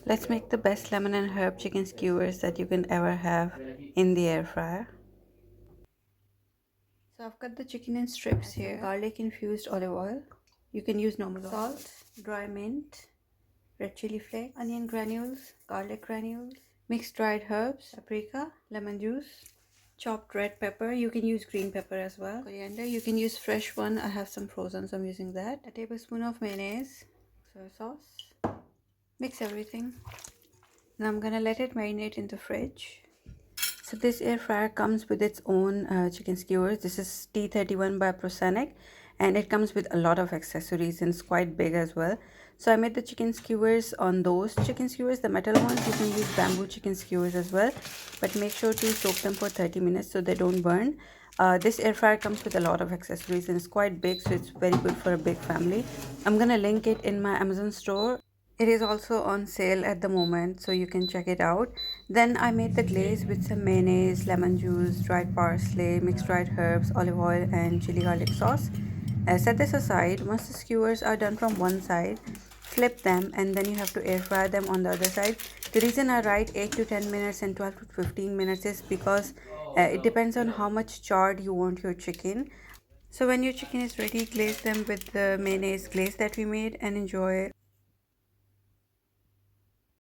Let's make the best lemon and herb chicken skewers that you can ever have in the air fryer. So I've cut the chicken in strips here. Garlic infused olive oil. You can use normal oil. Salt, dry mint, red chili flakes, onion granules, garlic granules, mixed dried herbs, paprika, lemon juice, chopped red pepper. You can use green pepper as well. Coriander. You can use fresh one. I have some frozen, so I'm using that. A tablespoon of mayonnaise, soy sauce. Mix everything. Now I'm gonna let it marinate in the fridge. So this air fryer comes with its own chicken skewers. This is T31 by Prosenic, and it comes with a lot of accessories and it's quite big as well. So I made the chicken skewers on those chicken skewers, the metal ones. You can use bamboo chicken skewers as well, but make sure to soak them for 30 minutes so they don't burn. This air fryer comes with a lot of accessories and it's quite big, so it's very good for a big family. I'm gonna link it in my Amazon store. It is also on sale at the moment, so you can check it out. Then I made the glaze with some mayonnaise, lemon juice, dried parsley, mixed dried herbs, olive oil, and chili garlic sauce. Set this aside. Once the skewers are done from one side, flip them and then you have to air fry them on the other side. The reason I write 8 to 10 minutes and 12 to 15 minutes is because it depends on how much charred you want your chicken. So when your chicken is ready, glaze them with the mayonnaise glaze that we made and enjoy.